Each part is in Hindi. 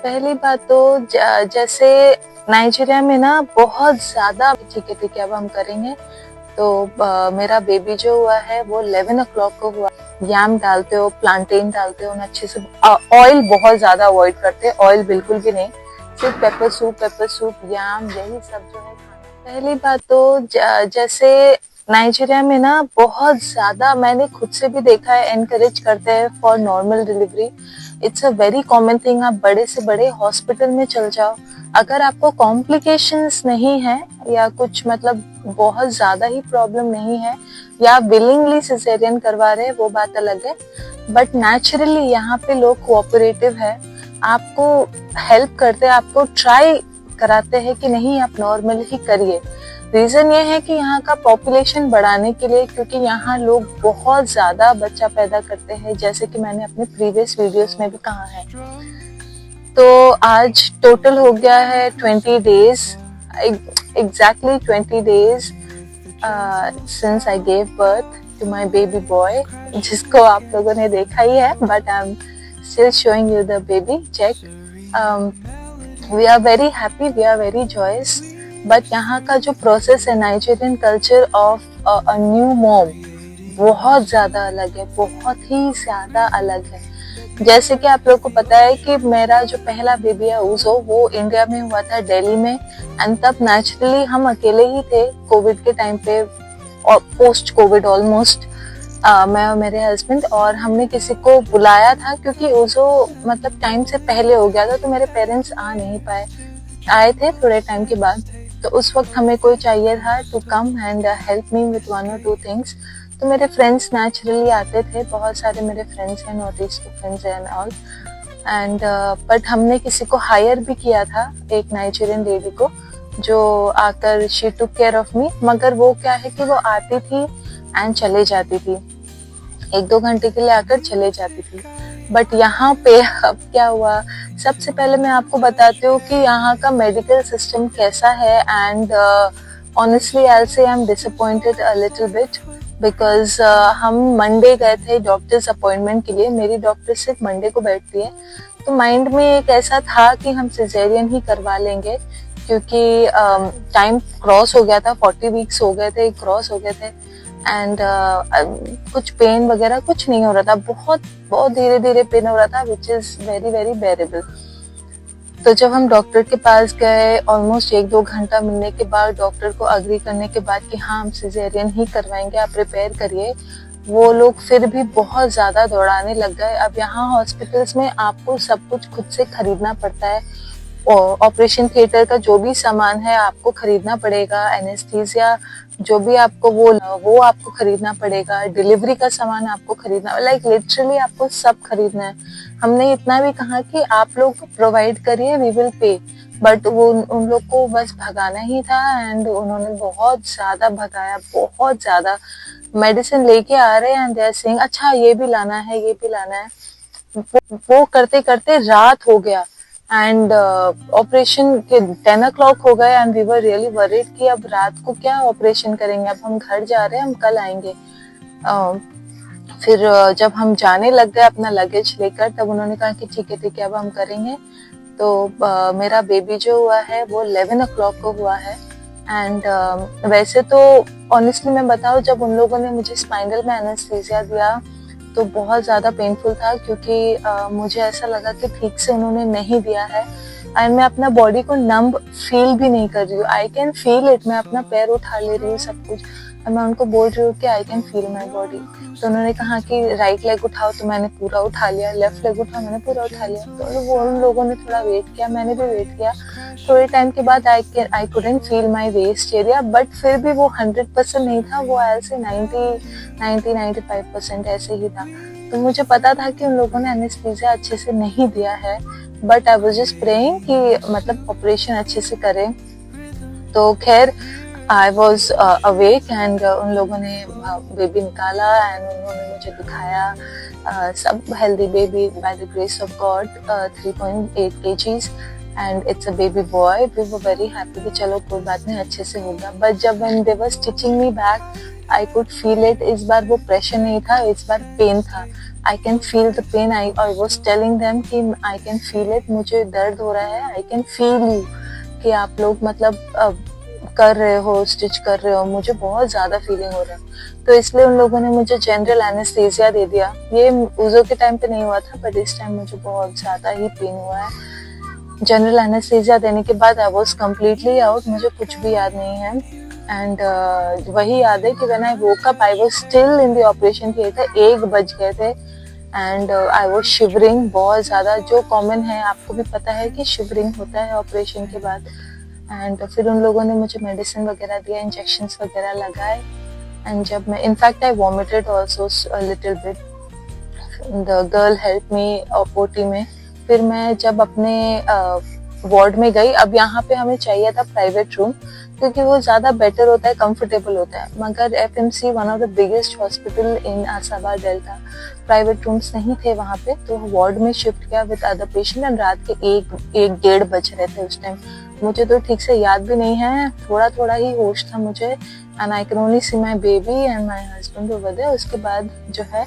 पहली बात तो जैसे नाइजीरिया में ना बहुत ज्यादा ठीक है अब हम करेंगे। तो मेरा बेबी जो हुआ है वो 11 o'clock को हुआ। याम डालते हो, प्लांटेन डालते हो ना अच्छे से। ऑयल बहुत ज्यादा अवॉइड करते हैं, ऑयल बिल्कुल भी नहीं। सिर्फ पेपर सूप याम यही सब जो है खाना। पहली बात तो जैसे नाइजीरिया में ना बहुत ज्यादा मैंने खुद से भी देखा है, एनकरेज करते हैं for normal delivery. It's a very common thing. आप बड़े से बड़े हॉस्पिटल में चल जाओ, अगर आपको कॉम्प्लिकेशंस नहीं है या कुछ मतलब बहुत ज्यादा ही प्रॉब्लम नहीं है या विलिंगली सिजेरियन करवा रहे हैं, वो बात अलग है। बट नेचुरली यहाँ पे लोग कोऑपरेटिव है, आपको हेल्प करते हैं, आपको ट्राई कराते हैं कि नहीं आप नॉर्मल ही करिए। रीजन ये है कि यहाँ का पॉपुलेशन बढ़ाने के लिए, क्योंकि यहाँ लोग बहुत ज्यादा बच्चा पैदा करते हैं, जैसे कि मैंने अपने प्रीवियस वीडियोस में भी कहा है। तो आज टोटल हो गया है 20 days, exactly 20 days since I gave birth to my baby boy, जिसको आप लोगों ने देखा ही है, but I am still showing you the baby. Check, we are very happy, we are very joyous. But यहाँ का जो प्रोसेस है, Nigerian culture of a new mom, बहुत ज्यादा अलग है, बहुत ही ज्यादा अलग है। जैसे कि आप लोग को पता है कि मेरा जो पहला बेबी है उज़ो, वो इंडिया में हुआ था, दिल्ली में। एंड तब नेचुरली हम अकेले ही थे कोविड के टाइम पे, और पोस्ट कोविड ऑलमोस्ट, मैं और मेरे हस्बैंड। और हमने किसी को बुलाया था क्योंकि उज़ो मतलब टाइम से पहले हो गया था, तो मेरे पेरेंट्स आ नहीं पाए, आए थे थोड़े टाइम के बाद। तो उस वक्त हमें कोई चाहिए था to come and help me with 1 or 2 things. तो मेरे फ्रेंड्स नेचुरली आते थे, बहुत सारे मेरे फ्रेंड्स हैं, नॉर्थ ईस्ट के friends and all. And but हमने किसी को हायर भी किया था, एक नाइजीरियन लेडी को, जो आकर she took care of me. मगर वो क्या है कि वो आती थी एंड चले जाती थी, 1-2 घंटे के लिए आकर चले जाती थी। बट यहाँ पे अब क्या हुआ, सबसे पहले मैं आपको बताती हूँ कि यहाँ का मेडिकल सिस्टम कैसा है। एंड ऑनेस्टली आई से I am disappointed a little bit, because हम मंडे गए थे डॉक्टर्स अपॉइंटमेंट के लिए, मेरी डॉक्टर सिर्फ मंडे को बैठती है। तो माइंड में एक ऐसा था कि हम सिजेरियन ही करवा लेंगे, क्योंकि टाइम क्रॉस हो गया था, 40 वीक्स हो गए थे, क्रॉस हो गए थे। एंड कुछ पेन वगैरह कुछ नहीं हो रहा था, बहुत बहुत धीरे धीरे पेन हो रहा था, विच इज वेरी वेरी बेरेबल। तो जब हम डॉक्टर के पास गए, ऑलमोस्ट 1-2 घंटा मिलने के बाद, डॉक्टर को अग्री करने के बाद कि हाँ हम सिजेरियन ही करवाएंगे, आप प्रिपेयर करिए, वो लोग फिर भी बहुत ज्यादा दौड़ाने लग गए। अब यहाँ हॉस्पिटल्स में आपको सब कुछ खुद से खरीदना पड़ता है, ऑपरेशन थिएटर का जो भी सामान है आपको खरीदना पड़ेगा, एनेस्थीसिया जो भी आपको वो आपको खरीदना पड़ेगा, डिलीवरी का सामान आपको खरीदना, लाइक लिटरली आपको सब खरीदना है। हमने इतना भी कहा कि आप लोग प्रोवाइड करिए, वी विल पे, बट वो उन लोग को बस भगाना ही था। एंड उन्होंने बहुत ज्यादा भगाया, बहुत ज्यादा। मेडिसिन लेके आ रहे हैं एंड दे आर सेइंग अच्छा ये भी लाना है, ये भी लाना है। वो करते करते रात हो गया एंड ऑपरेशन के 10 o'clock हो गए and we were really worried कि अब रात को क्या ऑपरेशन करेंगे, अब हम घर जा रहे हैं, हम कल आएंगे। फिर जब हम जाने लग गए अपना लगेज लेकर, तब उन्होंने कहा कि ठीक है अब हम करेंगे। तो मेरा बेबी जो हुआ है वो 11 o'clock को हुआ है। एंड वैसे तो ऑनेस्टली मैं बताऊं, जब उन लोगों ने मुझे स्पाइनल में एनेस्थीसिया दिया तो बहुत ज्यादा पेनफुल था, क्योंकि मुझे ऐसा लगा कि ठीक से उन्होंने नहीं दिया है एंड मैं अपना बॉडी को नंब फील भी नहीं कर रही हूँ। आई कैन फील इट, मैं अपना पैर उठा ले रही हूँ, सब कुछ, और मैं उनको बोल रही हूँ कि I can feel my body. तो उन्होंने कहा कि राइट लेग उठाओ, तो मैंने पूरा उठा लिया, लेफ्ट लेग उठाओ, मैंने पूरा उठा लिया। तो वो उन लोगों ने थोड़ा वेट किया, मैंने भी वेट किया। थोड़े टाइम के बाद I couldn't feel my waste area, but फिर भी वो 100% नहीं था, वो ऐसे 90-95% ऐसे ही था। तो मुझे पता था कि उन लोगों ने एनेस्थीसिया अच्छे से नहीं दिया है, but I was just praying कि मतलब ऑपरेशन अच्छे से करें। तो खैर आई वॉज अवेक एंड उन लोगों ने बेबी निकाला एंड उन्होंने मुझे दिखाया सब healthy baby by the grace of God, 3.8 kgs and it's a baby boy. We were very happy कि चलो कोई बात नहीं, अच्छे से होगा। बट जब when they were stitching me back, I could feel it. इस बार वो प्रेशर नहीं था, इस बार पेन था। I can feel the pain. I was telling them कि आई कैन फील इट, मुझे दर्द हो रहा है, आई कैन फील यू कि आप लोग मतलब कर रहे हो, स्टिच कर रहे हो, मुझे बहुत ज्यादा फीलिंग हो रहा है। तो इसलिए उन लोगों ने मुझे जनरल एनेस्थीसिया दे दिया। ये उज़ो के टाइम पे नहीं हुआ था, बट इस टाइम मुझे बहुत ज्यादा ही पेन हुआ है। जनरल एनेस्थीसिया देने के बाद आई वॉज कम्प्लीटली आउट, मुझे कुछ भी याद नहीं है। एंड वही याद है कि when I woke up I was still in the operation theatre, 1 बज गए थे। एंड आई वॉज शिवरिंग बहुत ज्यादा, जो कॉमन है, आपको भी पता है कि शिवरिंग होता है ऑपरेशन के बाद। एंड फिर उन लोगों ने मुझे मेडिसिन वगैरह दिया, इंजेक्शंस वगैरह लगाए। एंड जब मैं in fact I vomited also little bit, the girl help me OT में। फिर मैं जब अपने वार्ड में गई, अब यहाँ पे हमें चाहिए था प्राइवेट रूम क्योंकि वो ज्यादा बेटर होता है, कंफर्टेबल होता है। मगर FMC one of the biggest hospital in आसाबाद डेल्टा, प्राइवेट रूम्स नहीं थे वहाँ पे, तो वार्ड में शिफ्ट किया विद अदर पेशेंट। एंड रात के 1-1:30 बज रहे थे उस टाइम, मुझे तो ठीक से याद भी नहीं है, थोड़ा थोड़ा ही होश था मुझे। And I can only see my baby and my husband over there. उसके बाद जो है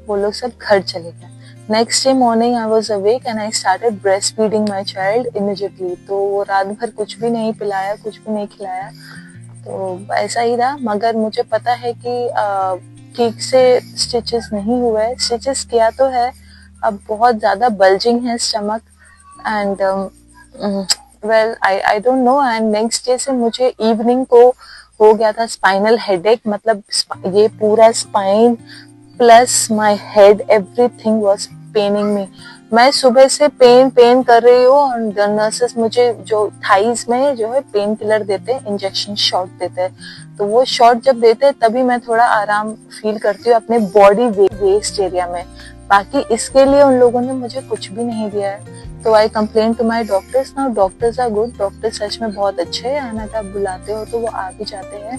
वो लोग सब घर चले गए। Next day morning I was awake and I started breast feeding my child immediately. तो वो रात भर कुछ भी नहीं पिलाया, कुछ भी नहीं खिलाया, तो ऐसा ही रहा। मगर मुझे पता है कि ठीक से स्टिचेस नहीं हुए, स्टिचेस किया तो है, अब बहुत ज्यादा बल्जिंग है stomach. And well I don't know. And next day से मुझे इवनिंग को हो गया था स्पाइनल हेडेक, मतलब ये पूरा spine plus my head, everything was paining me. मैं सुबह से पेन कर रही हूँ और नर्सेस मुझे जो थाइज में जो है पेन किलर देते हैं, इंजेक्शन शॉट देते हैं, तो वो शॉट जब देते हैं तभी मैं थोड़ा आराम फील करती हूँ अपने बॉडी वेस्ट एरिया में। बाकी इसके लिए उन लोगों ने मुझे कुछ भी नहीं दिया है। तो I complain to my doctors. Now doctors are good, doctor सच में बहुत अच्छे हैं, एंड अगर आप बुलाते हो तो वो आ भी जाते हैं।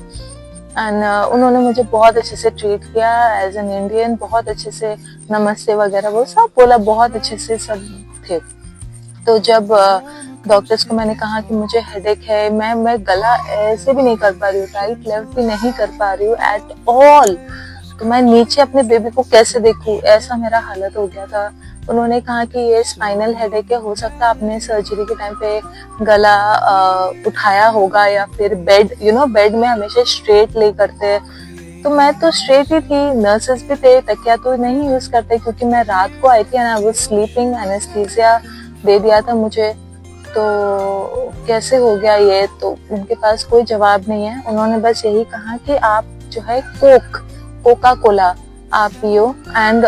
एंड उन्होंने मुझे बहुत अच्छे से ट्रीट किया एज एन इंडियन, बहुत अच्छे से नमस्ते वगैरह वो सब बोला, बहुत अच्छे से सब थे। तो जब डॉक्टर्स को मैंने कहा कि मुझे हेडेक है, मैं गला ऐसे भी नहीं कर पा रही हूँ, राइट लेफ्ट भी नहीं कर पा रही हूँ एट ऑल, तो मैं नीचे अपने बेबी को कैसे देखूं, ऐसा मेरा हालत हो गया था। उन्होंने कहा कि ये स्पाइनल हेडेक है, हो सकता है आपने सर्जरी के टाइम पे गला उठाया होगा, या फिर बेड बेड में हमेशा स्ट्रेट ले करते हैं। तो मैं तो स्ट्रेट ही थी, नर्सेस भी थे, तकिया तो नहीं यूज करते क्योंकि मैं रात को आई थी and I was sleeping, anaesthesia दे दिया था मुझे। तो कैसे हो गया ये, तो उनके पास कोई जवाब नहीं है। उन्होंने बस यही कहा कि आप जो है कोका कोला आप पियो। एंड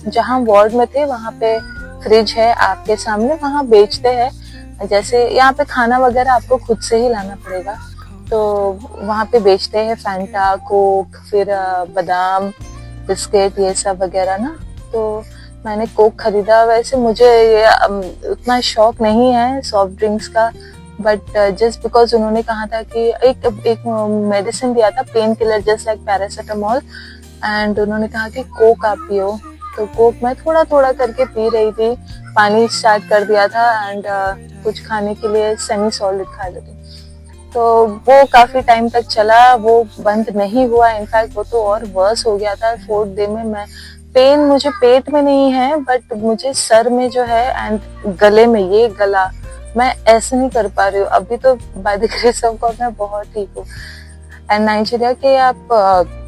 जहाँ वार्ड में थे वहाँ पे फ्रिज है आपके सामने, वहाँ बेचते हैं, जैसे यहाँ पे खाना वगैरह आपको खुद से ही लाना पड़ेगा, तो वहाँ पे बेचते हैं फैंटा, कोक, फिर बादाम बिस्किट ये सब वगैरह ना। तो मैंने कोक खरीदा। वैसे मुझे ये उतना शौक नहीं है सॉफ्ट ड्रिंक्स का, बट जस्ट बिकॉज उन्होंने कहा था कि एक मेडिसिन दिया था pain killer just like paracetamol, and उन्होंने कहा कि कोक आप पियो। तो कोक मैं थोड़ा थोड़ा करके पी रही थी, पानी स्टार्ट कर दिया था, एंड कुछ खाने के लिए सेमी सॉलिड खा लेती। तो वो काफी टाइम तक चला, वो बंद नहीं हुआ, इनफैक्ट वो तो और वर्स हो गया था। 4th डे में मैं पेन मुझे पेट में नहीं है, बट मुझे सर में जो है एंड गले में, ये गला मैं ऐसे नहीं कर पा रही हूँ अभी। तो bye the grace of God मैं बहुत ठीक हूँ। एंड नाइजीरिया के आप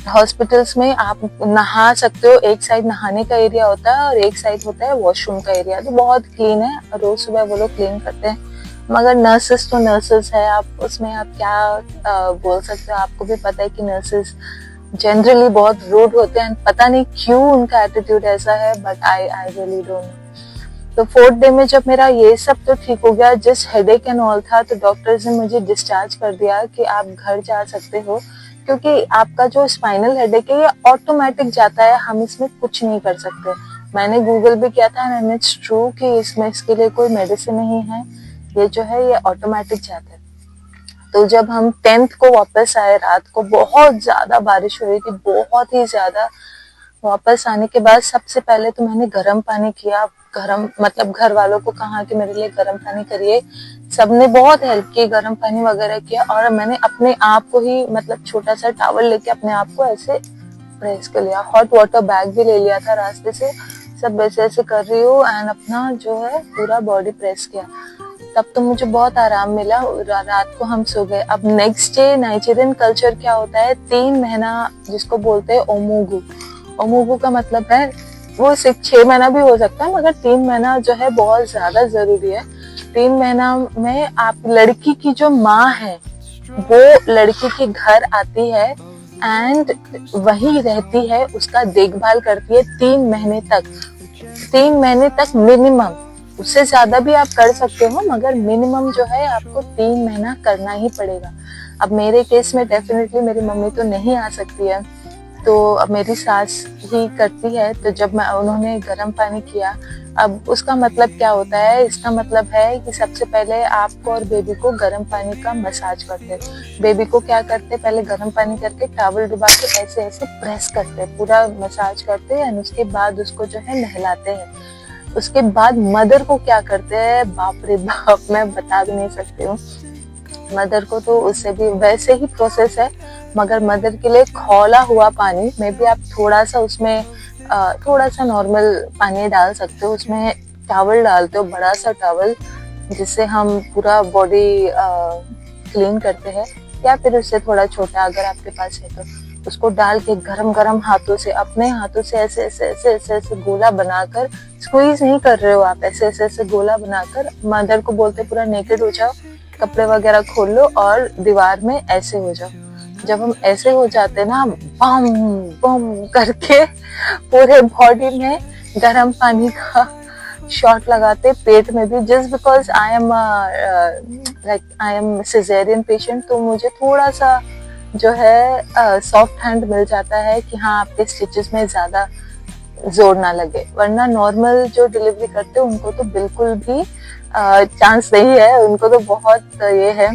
हॉस्पिटल्स में आप नहा सकते हो, एक साइड नहाने का एरिया होता है और एक साइड होता है वॉशरूम का एरिया, तो बहुत क्लीन है, रोज सुबह वो लोग क्लीन करते हैं। मगर नर्सेस तो नर्सेस है, आप उसमें आप क्या बोल सकते हो। आपको भी पता है कि नर्सेस जनरली बहुत रूड होते हैं, पता नहीं क्यों उनका एटीट्यूड ऐसा है, but I really don't know. तो 4th डे में जब मेरा ये सब तो ठीक हो गया, जस्ट हेडेक एंड ऑल था, तो डॉक्टर्स ने मुझे डिस्चार्ज कर दिया कि आप घर जा सकते हो, क्योंकि आपका जो स्पाइनल हेडेक है ये ऑटोमेटिक जाता है, हम इसमें कुछ नहीं कर सकते। मैंने गूगल भी किया था एंड इट्स ट्रू कि इसमें इसके लिए कोई मेडिसिन नहीं है, ये जो है ये ऑटोमेटिक जाता है। तो जब हम 10th को वापस आए, रात को बहुत ज्यादा बारिश हो रही थी, बहुत ही ज्यादा। वापस आने के बाद सबसे पहले तो मैंने गर्म पानी किया, गरम मतलब घर वालों को कहा कि मेरे लिए गर्म पानी करिए, सबने बहुत हेल्प की, गर्म पानी वगैरह किया, और मैंने अपने आप को ही मतलब छोटा सा टॉवल लेके अपने आप को ऐसे प्रेस कर लिया, हॉट वाटर बैग भी ले लिया था रास्ते से, सब वैसे ऐसे कर रही हूँ एंड अपना जो है पूरा बॉडी प्रेस किया। तब तो मुझे बहुत आराम मिला। रात को हम सो गए। अब नेक्स्ट डे नाइजीरियन कल्चर क्या होता है, 3 महीना जिसको बोलते हैं ओमुगु। ओमुगु का मतलब है वो 6 महीना भी हो सकता है, मगर 3 महीना जो है बहुत ज्यादा जरूरी है। 3 महीना में आप लड़की की जो माँ है वो लड़की के घर आती है एंड वही रहती है, उसका देखभाल करती है 3 महीने तक। 3 महीने तक मिनिमम, उससे ज्यादा भी आप कर सकते हो, मगर मिनिमम जो है आपको 3 महीना करना ही पड़ेगा। अब मेरे केस में डेफिनेटली मेरी मम्मी तो नहीं आ सकती है, तो अब मेरी सास ही करती है। तो जब उन्होंने गर्म पानी किया, अब उसका मतलब क्या होता है, इसका मतलब है कि सबसे पहले आपको और बेबी को गर्म पानी का मसाज करते। बेबी को क्या करते, पहले गर्म पानी करके टॉवल डुबा के ऐसे ऐसे प्रेस करते, पूरा मसाज करते हैं, उसके बाद उसको जो है नहलाते हैं। उसके बाद मदर को क्या करते हैं, बाप रे बाप, मैं बता भी नहीं सकती हूँ। मदर को तो उससे भी वैसे ही प्रोसेस है, मगर मदर के लिए खौला हुआ पानी में भी आप थोड़ा सा उसमें थोड़ा सा नॉर्मल पानी डाल सकते हो, उसमें टॉवल डालते हो, बड़ा सा टॉवल जिससे हम पूरा बॉडी क्लीन करते हैं, या फिर उससे थोड़ा छोटा अगर आपके पास है तो उसको डाल के गरम गरम हाथों से, अपने हाथों से ऐसे ऐसे ऐसे ऐसे ऐसे गोला बनाकर, स्क्वीज नहीं कर रहे हो आप, ऐसे ऐसे ऐसे गोला बनाकर, मदर को बोलते पूरा नेकेड हो जाओ, कपड़े वगैरह खोल लो और दीवार में ऐसे हो जाओ। जब हम ऐसे हो जाते ना, बम बम करके पूरे बॉडी में गर्म पानी का शॉट लगाते, पेट में भी, just because I am caesarean patient, तो मुझे थोड़ा सा जो है सॉफ्ट हैंड मिल जाता है कि हाँ आपके स्टिचेस में ज्यादा जोर ना लगे, वरना नॉर्मल जो डिलीवरी करते हैं उनको तो बिल्कुल भी चांस नहीं है, उनको तो बहुत ये है।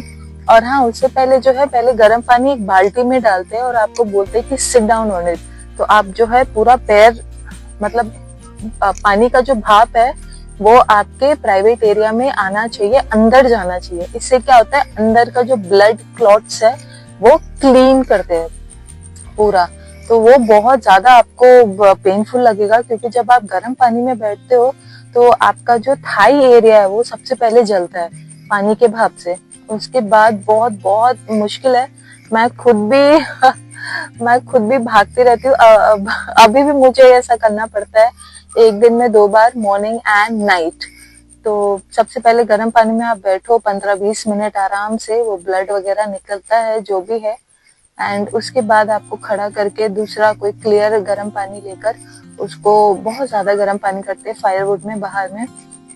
और हाँ, उससे पहले जो है, पहले गर्म पानी एक बाल्टी में डालते हैं और आपको बोलते हैं कि सिट डाउन ऑन इट, तो आप जो है पूरा पैर मतलब पानी का जो भाप है वो आपके प्राइवेट एरिया में आना चाहिए, अंदर जाना चाहिए। इससे क्या होता है, अंदर का जो ब्लड क्लॉट्स है वो क्लीन करते हैं पूरा। तो वो बहुत ज्यादा आपको पेनफुल लगेगा, क्योंकि जब आप गर्म पानी में बैठते हो तो आपका जो थाई एरिया है वो सबसे पहले जलता है पानी के भाप से, उसके बाद बहुत बहुत मुश्किल है। मैं खुद भी भागती रहती हूँ, अभी भी मुझे ऐसा करना पड़ता है, एक दिन में 2 बार, मॉर्निंग एंड नाइट। तो सबसे पहले गर्म पानी में आप बैठो 15-20 मिनट आराम से, वो ब्लड वगैरह निकलता है जो भी है, एंड उसके बाद आपको खड़ा करके दूसरा कोई क्लियर गर्म पानी लेकर, उसको बहुत ज्यादा गर्म पानी करते हैं फायरवुड में बाहर में,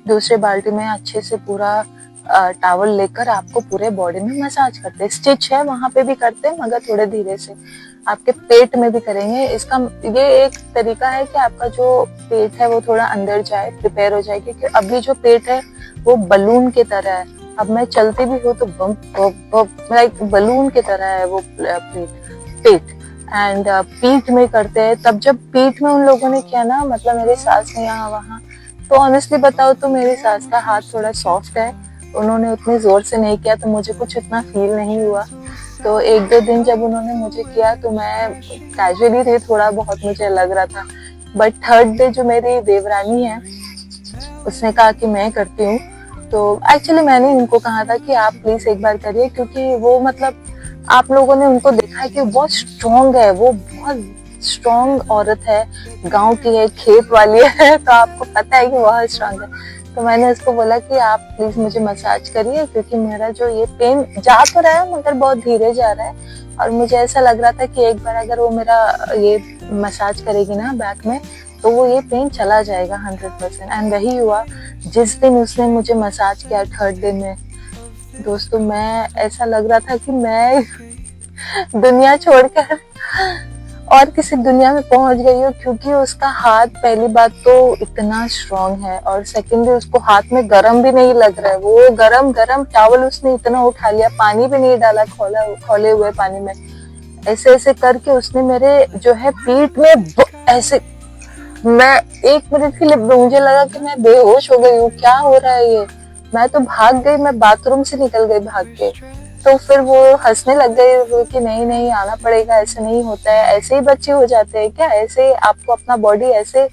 दूसरे बाल्टी में अच्छे से पूरा टॉवल लेकर आपको पूरे बॉडी में मसाज करते हैं। स्टिच है वहां पे भी करते हैं, मगर थोड़े धीरे से, आपके पेट में भी करेंगे। इसका ये एक तरीका है कि आपका जो पेट है वो थोड़ा अंदर जाए, प्रिपेयर हो जाए, क्योंकि अभी जो पेट है वो बलून की तरह है। अब मैं चलती भी हूँ तो बम लाइक बलून की तरह है वो पेट। एंड पीठ में करते हैं। तब जब पीठ में उन लोगों ने किया ना, मतलब मेरे सास ने यहाँ वहाँ, तो ऑनेस्टली बताओ तो मेरी सास का हाथ थोड़ा सॉफ्ट है, उन्होंने उतने जोर से नहीं किया, तो मुझे कुछ इतना फील नहीं हुआ। तो 1-2 दिन जब उन्होंने मुझे किया तो मैं कैजुअली थी, थोड़ा बहुत मुझे लग रहा था, बट 3rd डे जो मेरी देवरानी है उसने कहा कि मैं करती हूँ। तो एक्चुअली मैंने उनको कहा था कि आप प्लीज एक बार करिए, क्योंकि वो मतलब आप लोगों ने उनको देखा है कि बहुत स्ट्रॉन्ग है, वो बहुत स्ट्रॉन्ग औरत है, गांव की है, खेत वाली है, तो आपको पता है कि बहुत स्ट्रॉन्ग है। तो मैंने उसको बोला कि आप प्लीज मुझे मसाज करिए, क्योंकि मेरा जो ये पेन जा तो रहा है मगर बहुत धीरे जा रहा है, और मुझे ऐसा लग रहा था कि एक बार अगर वो मेरा ये मसाज करेगी ना बैक में, तो वो ये पेन चला जाएगा 100%। एंड वही हुआ। जिस दिन उसने मुझे मसाज किया 3rd डे में, दोस्तों मैं ऐसा लग रहा था कि मैं दुनिया छोड़कर और किसी दुनिया में पहुंच गई हूँ, क्योंकि उसका हाथ पहली बात तो इतना स्ट्रॉन्ग है, और सेकेंडली उसको हाथ में गरम भी नहीं लग रहा है। वो गरम गरम टॉवल उसने इतना उठा लिया, पानी भी नहीं डाला खोले हुए पानी में, ऐसे ऐसे करके उसने मेरे जो है पीठ में ऐसे मैं 1 मिनट के लिए मुझे लगा कि मैं बेहोश हो गई हूँ, क्या हो रहा है ये। मैं तो भाग गई, मैं बाथरूम से निकल गई भाग के। तो फिर वो हंसने लग गए वो कि नहीं नहीं आना पड़ेगा, ऐसे नहीं होता है, ऐसे ही बच्चे हो जाते हैं क्या, ऐसे आपको अपना बॉडी ऐसे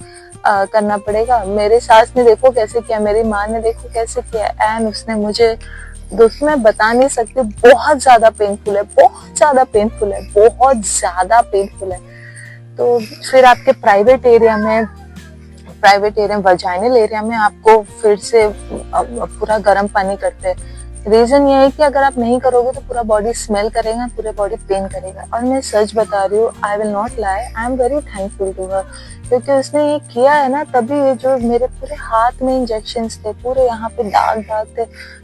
करना पड़ेगा। मेरे सास ने देखो कैसे किया, मेरी माँ ने देखो कैसे किया, एंड उसने मुझे, दोस्तों मैं बता नहीं सकती, बहुत ज्यादा पेनफुल है, बहुत ज्यादा पेनफुल है, बहुत ज्यादा पेनफुल है। तो फिर आपके प्राइवेट एरिया वजाइनल एरिया में आपको फिर से पूरा गर्म पानी करते हैं। रीजन ये है कि अगर आप नहीं करोगे तो पूरा बॉडी स्मेल करेगा, पूरा बॉडी पेन करेगा। और मैं सच बता रही हूँ, I will not lie, I am very thankful to her, क्योंकि उसने ये किया है ना, तभी ये जो मेरे पूरे हाथ में इंजेक्शंस थे, पूरे यहाँ पे दाग दाग थे,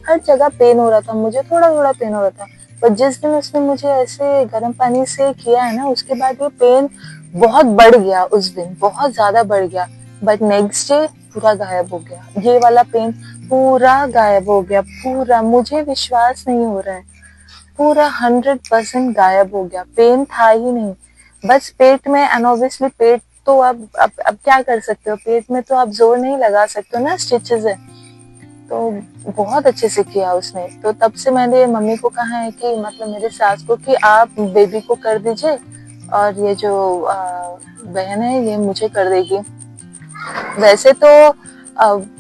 हर जगह पेन हो रहा था, मुझे थोड़ा थोड़ा पेन हो रहा था। पर जिस दिन उसने मुझे ऐसे गर्म पानी से किया है ना, उसके बाद ये पेन बहुत बढ़ गया, उस दिन बहुत ज्यादा बढ़ गया। बट नेक्स्ट डे पूरा गायब हो गया, ये वाला पेन पूरा गायब हो गया, पूरा, मुझे विश्वास नहीं हो रहा है, पूरा 100% गायब हो गया, पेन था ही नहीं। बस पेट में, एंड ऑब्वियसली पेट तो अब क्या कर सकते हो, पेट में तो आप जोर नहीं लगा सकते हो ना, स्टिचेस है। तो बहुत अच्छे से किया उसने। तो तब से मैंने मम्मी को कहा है कि मतलब मेरे सास को कि आप बेबी को कर दीजिए, और ये जो बहन है ये मुझे कर देगी। वैसे तो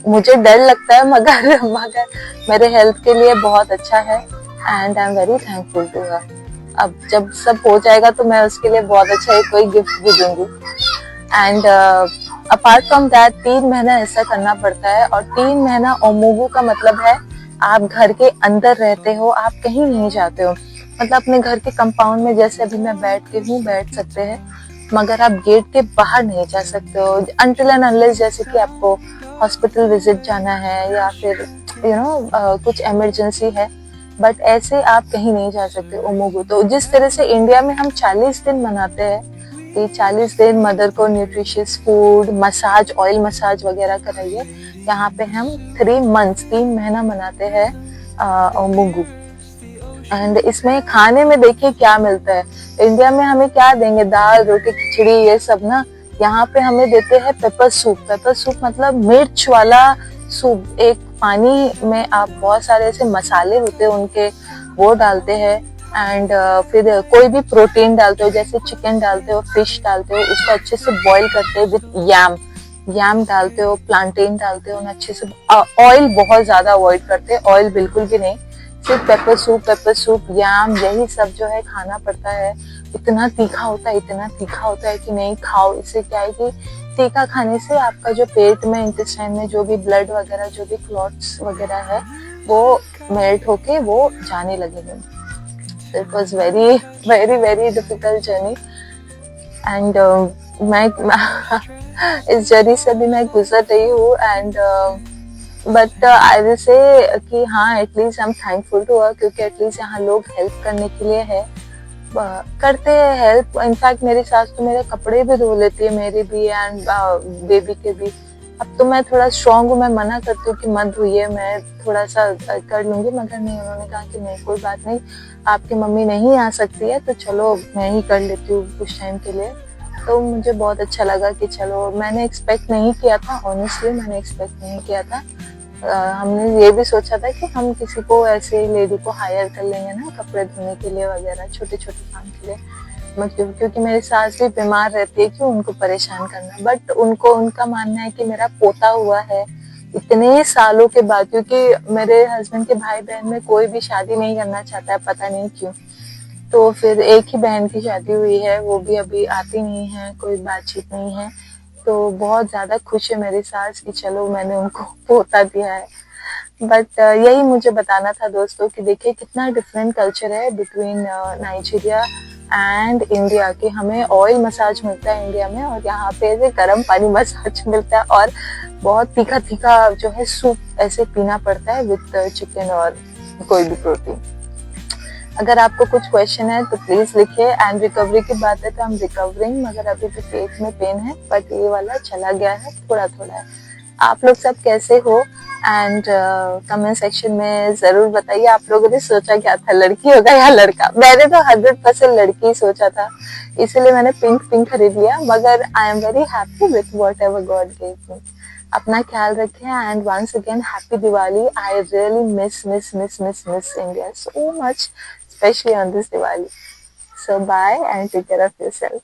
मुझे डर लगता है, मगर मगर मेरे हेल्थ के लिए बहुत अच्छा है, and I am very thankful to her. अब जब सब हो जाएगा तो मैं उसके लिए बहुत अच्छा एक कोई गिफ्ट भी दूंगी। एंड अपार्ट फ्रॉम दैट 3 महीना ऐसा करना पड़ता है, और 3 महीना ओमोगू का मतलब है आप घर के अंदर रहते हो, आप कहीं नहीं जाते हो। मतलब अपने घर के कंपाउंड में, जैसे अभी मैं बैठ के हूँ, बैठ सकते हैं, मगर आप गेट के बाहर नहीं जा सकते हो अनटिल एंड अनलेस जैसे कि आपको हॉस्पिटल विजिट जाना है या फिर कुछ इमरजेंसी है। बट ऐसे आप कहीं नहीं जा सकते ओमोगू। तो जिस तरह से इंडिया में हम 40 दिन मनाते हैं कि 40 दिन मदर को nutritious food, massage, oil massage वगैरह कराइए, यहाँ पे हम 3 मंथ्स 3 महीना मनाते हैं ओमोगू। एंड इसमें खाने में देखिए क्या मिलता है। इंडिया में हमें क्या देंगे, दाल रोटी खिचड़ी ये सब ना, यहाँ पे हमें देते हैं पेपर सूप। पेपर सूप मतलब मिर्च वाला सूप। एक पानी में आप बहुत सारे ऐसे मसाले होते हैं उनके, वो डालते हैं, एंड फिर कोई भी प्रोटीन डालते हो, जैसे चिकन डालते हो, फिश डालते हो, उसको अच्छे से बॉईल करते हो विद यम डालते हो, प्लांटेन डालते हो, अच्छे से। ऑयल बहुत ज्यादा अवॉइड करते हैं, ऑयल बिल्कुल भी नहीं, सिर्फ पेपर सूप याम, यही सब जो है खाना पड़ता है। इतना तीखा होता है, इतना तीखा होता है कि नहीं खाओ। इससे क्या है कि तीखा खाने से आपका जो पेट में, इंटेस्टाइन में जो भी ब्लड वगैरह, जो भी क्लॉट्स वगैरह है, वो मेल्ट होके वो जाने लगेंगे। It was very very very difficult journey, and मैं इस जर्नी से भी मैं गुजर रही हूँ। And but I will say कि हाँ, at least I am thankful to her, क्योंकि एटलीस्ट यहाँ लोग हेल्प करने के लिए है, करते हैं हेल्प। इनफैक्ट मेरी सास तो मेरे कपड़े भी धो लेती है, मेरे भी एंड बेबी के भी। अब तो मैं थोड़ा स्ट्रांग हूँ, मैं मना करती हूँ कि मत धोइए, मैं थोड़ा सा कर लूंगी, मगर नहीं, उन्होंने कहा कि नहीं कोई बात नहीं, आपकी मम्मी नहीं आ सकती है तो चलो मैं ही कर लेती हूँ कुछ टाइम के लिए। तो मुझे बहुत अच्छा लगा कि चलो, मैंने एक्सपेक्ट नहीं किया था, ऑनेस्टली मैंने एक्सपेक्ट नहीं किया था। हमने ये भी सोचा था कि हम किसी को ऐसे लेडी को हायर कर लेंगे ना, कपड़े धोने के लिए वगैरह, छोटे छोटे काम के लिए, मतलब क्योंकि मेरी सास भी बीमार रहती है, क्यों उनको परेशान करना। बट उनको, उनका मानना है कि मेरा पोता हुआ है इतने सालों के बाद, क्योंकि मेरे हस्बैंड के भाई बहन में कोई भी शादी नहीं करना चाहता है, पता नहीं क्यों। तो फिर एक ही बहन की शादी हुई है, वो भी अभी आती नहीं है, कोई बातचीत नहीं है। तो बहुत ज्यादा खुश है मेरी सास कि चलो मैंने उनको पोता दिया है। बट यही मुझे बताना था दोस्तों कि देखिए कितना डिफरेंट कल्चर है बिटवीन नाइजीरिया एंड इंडिया। कि हमें ऑयल मसाज मिलता है इंडिया में, और यहाँ पे ऐसे गर्म पानी मसाज मिलता है, और बहुत तीखा तीखा जो है सूप ऐसे पीना पड़ता है विद चिकन और कोई भी प्रोटीन। अगर आपको कुछ क्वेश्चन है तो प्लीज लिखिए। एंड रिकवरी की बात है तो हम रिकवरिंग, मगर अभी भी पेट में पेन है, बट ये वाला चला गया है, थोड़ा थोड़ा है। आप लोग सब कैसे हो? एंड कमेंट सेक्शन में जरूर बताइए आप लोगों ने सोचा क्या था, लड़की होगा या लड़का। मैंने तो 100% लड़की ही सोचा था, इसलिए मैंने पिंक खरीद लिया, मगर I am very happy with whatever God gave me. अपना ख्याल रखें and once again happy Diwali. I really miss India so much, especially on this Diwali. So bye and take care of yourself.